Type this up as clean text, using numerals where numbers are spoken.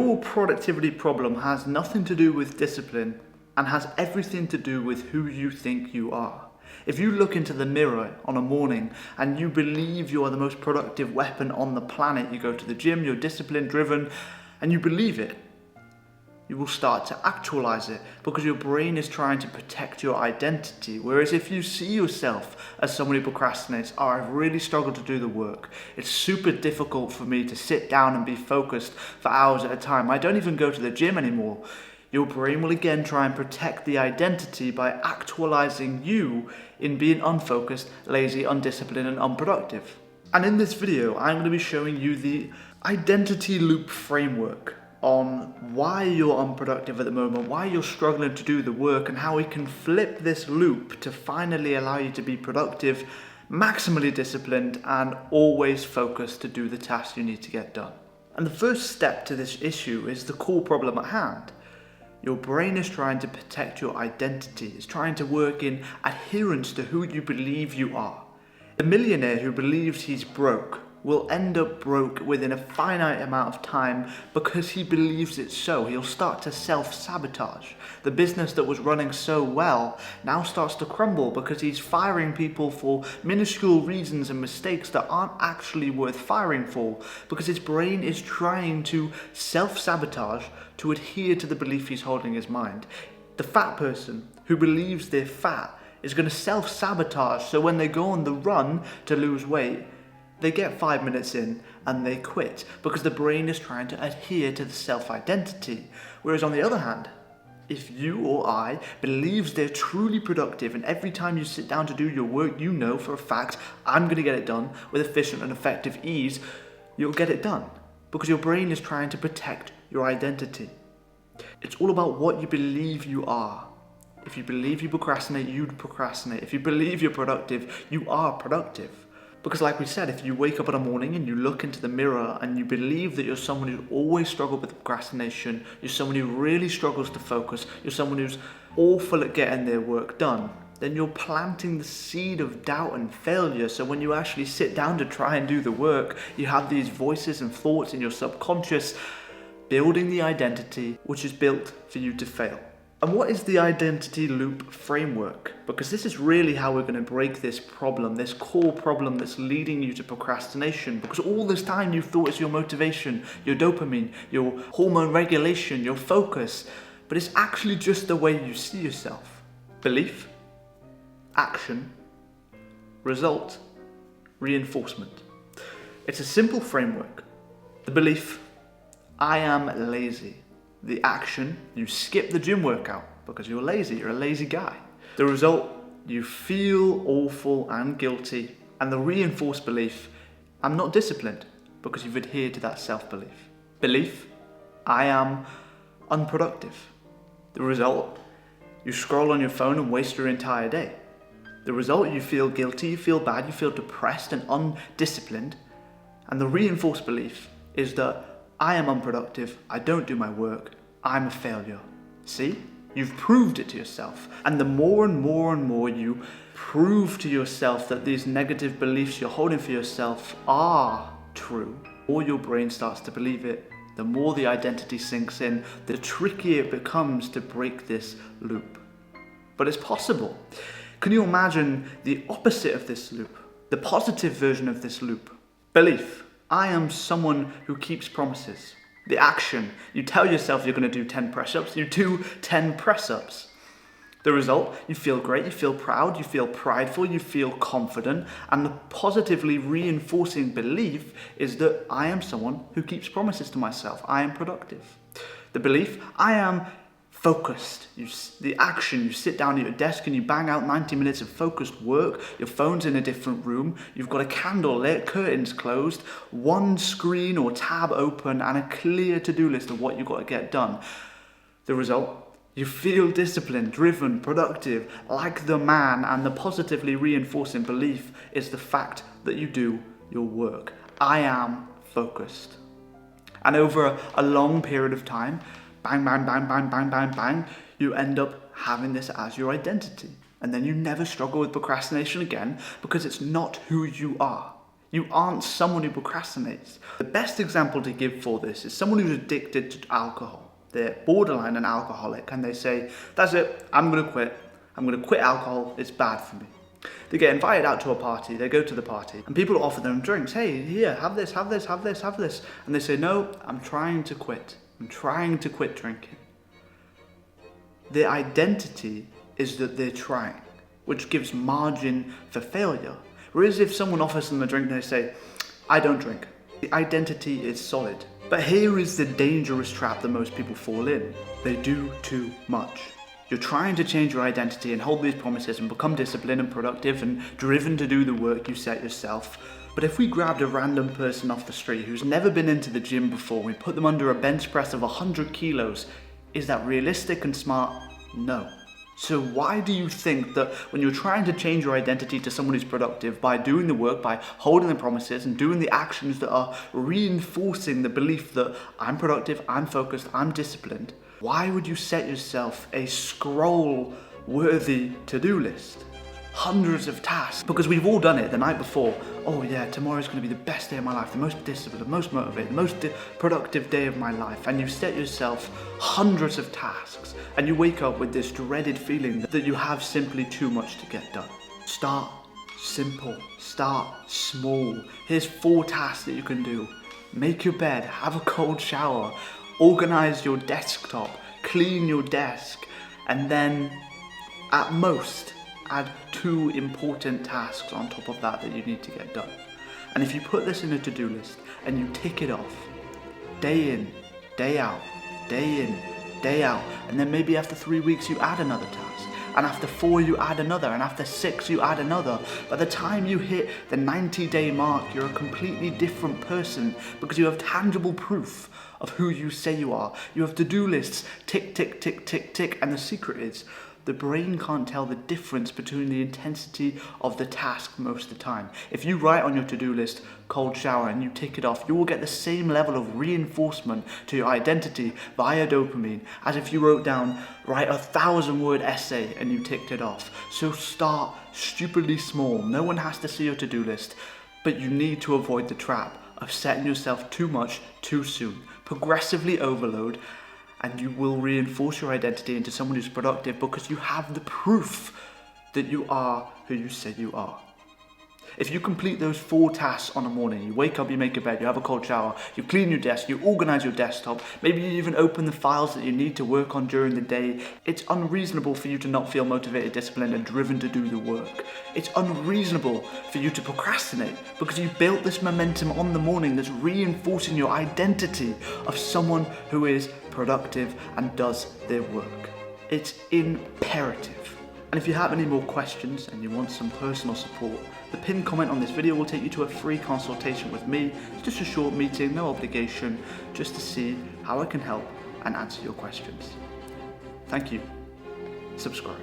Your productivity problem has nothing to do with discipline and has everything to do with who you think you are. If you look into the mirror on a morning and you believe you are the most productive weapon on the planet, you go to the gym, you're discipline driven, and you believe it, you will start to actualize it because your brain is trying to protect your identity. Whereas if you see yourself as someone who procrastinates, I've really struggled to do the work. It's super difficult for me to sit down and be focused for hours at a time. I don't even go to the gym anymore. Your brain will again try and protect the identity by actualizing you in being unfocused, lazy, undisciplined, and unproductive. And in this video, I'm going to be showing you the identity loop framework on why you're unproductive at the moment, why you're struggling to do the work, and how we can flip this loop to finally allow you to be productive, maximally disciplined, and always focused to do the tasks you need to get done. And the first step to this issue is the core problem at hand. Your brain is trying to protect your identity. It's trying to work in adherence to who you believe you are. The millionaire who believes he's broke will end up broke within a finite amount of time because he believes it's so. He'll start to self-sabotage. The business that was running so well now starts to crumble because he's firing people for minuscule reasons and mistakes that aren't actually worth firing for, because his brain is trying to self-sabotage to adhere to the belief he's holding in his mind. The fat person who believes they're fat is going to self-sabotage, so when they go on the run to lose weight, they get 5 minutes in and they quit because the brain is trying to adhere to the self-identity. Whereas on the other hand, if you or I believes they're truly productive, and every time you sit down to do your work, you know for a fact, I'm going to get it done with efficient and effective ease, you'll get it done because your brain is trying to protect your identity. It's all about what you believe you are. If you believe you procrastinate, you'd procrastinate. If you believe you're productive, you are productive. Because like we said, if you wake up in the morning and you look into the mirror and you believe that you're someone who's always struggled with procrastination, you're someone who really struggles to focus, you're someone who's awful at getting their work done, then you're planting the seed of doubt and failure. So when you actually sit down to try and do the work, you have these voices and thoughts in your subconscious building the identity which is built for you to fail. And what is the identity loop framework? Because this is really how we're going to break this problem, this core problem that's leading you to procrastination. Because all this time you've thought it's your motivation, your dopamine, your hormone regulation, your focus, but it's actually just the way you see yourself. Belief, action, result, reinforcement. It's a simple framework. The belief, I am lazy. The action, you skip the gym workout because you're lazy, you're a lazy guy. The result, you feel awful and guilty. And the reinforced belief, I'm not disciplined, because you've adhered to that self-belief. Belief, I am unproductive. The result, you scroll on your phone and waste your entire day. The result, you feel guilty, you feel bad, you feel depressed and undisciplined. And the reinforced belief is that I am unproductive, I don't do my work, I'm a failure. See? You've proved it to yourself. And the more and more and more you prove to yourself that these negative beliefs you're holding for yourself are true, the more your brain starts to believe it, the more the identity sinks in, the trickier it becomes to break this loop. But it's possible. Can you imagine the opposite of this loop? The positive version of this loop? Belief. I am someone who keeps promises. The action, you tell yourself you're going to do 10 press-ups, you do 10 press-ups. The result, you feel great, you feel proud, you feel prideful, you feel confident, and the positively reinforcing belief is that I am someone who keeps promises to myself. I am productive. The belief, I am focused. The action, you sit down at your desk and you bang out 90 minutes of focused work. Your phone's in a different room. You've got a candle lit, curtains closed, one screen or tab open, and a clear to-do list of what you've got to get done. The result, you feel disciplined, driven, productive, like the man, and the positively reinforcing belief is the fact that you do your work. I am focused. And over a long period of time, bang, bang, bang, bang, bang, bang, bang, you end up having this as your identity. And then you never struggle with procrastination again because it's not who you are. You aren't someone who procrastinates. The best example to give for this is someone who's addicted to alcohol. They're borderline an alcoholic and they say, that's it, I'm gonna quit. I'm gonna quit alcohol, it's bad for me. They get invited out to a party, they go to the party, and people offer them drinks. Hey, here, have this, have this, have this, have this. And they say, no, I'm trying to quit. I'm trying to quit drinking. Their identity is that they're trying, which gives margin for failure. Whereas if someone offers them a drink and they say, I don't drink, the identity is solid. But here is the dangerous trap that most people fall in. They do too much. You're trying to change your identity and hold these promises and become disciplined and productive and driven to do the work you set yourself. But if we grabbed a random person off the street who's never been into the gym before, we put them under a bench press of 100 kilos, is that realistic and smart? No. So why do you think that when you're trying to change your identity to someone who's productive by doing the work, by holding the promises and doing the actions that are reinforcing the belief that I'm productive, I'm focused, I'm disciplined, why would you set yourself a scroll-worthy to-do list? Hundreds of tasks, because we've all done it the night before. Oh yeah, tomorrow's going to be the best day of my life, the most disciplined, the most motivated, the most productive day of my life. And you set yourself hundreds of tasks and you wake up with this dreaded feeling that you have simply too much to get done. Start simple, start small. Here's 4 tasks that you can do. Make your bed, have a cold shower, organize your desktop, clean your desk, and then at most add 2 important tasks on top of that you need to get done. And if you put this in a to-do list and you tick it off, day in, day out, day in, day out, and then maybe after 3 weeks you add another task, and after 4 you add another, and after 6 you add another. By the time you hit the 90-day mark, you're a completely different person because you have tangible proof of who you say you are. You have to-do lists, tick, tick, tick, tick, tick, and the secret is the brain can't tell the difference between the intensity of the task most of the time. If you write on your to-do list, cold shower, and you tick it off, you will get the same level of reinforcement to your identity via dopamine as if you wrote down, write a 1,000-word essay and you ticked it off. So start stupidly small. No one has to see your to-do list, but you need to avoid the trap of setting yourself too much too soon. Progressively overload, and you will reinforce your identity into someone who's productive because you have the proof that you are who you say you are. If you complete those 4 tasks on a morning, you wake up, you make your bed, you have a cold shower, you clean your desk, you organize your desktop, maybe you even open the files that you need to work on during the day, it's unreasonable for you to not feel motivated, disciplined, and driven to do the work. It's unreasonable for you to procrastinate because you built this momentum on the morning that's reinforcing your identity of someone who is productive and does their work. It's imperative. And if you have any more questions and you want some personal support, the pinned comment on this video will take you to a free consultation with me. It's just a short meeting, no obligation, just to see how I can help and answer your questions. Thank you. Subscribe.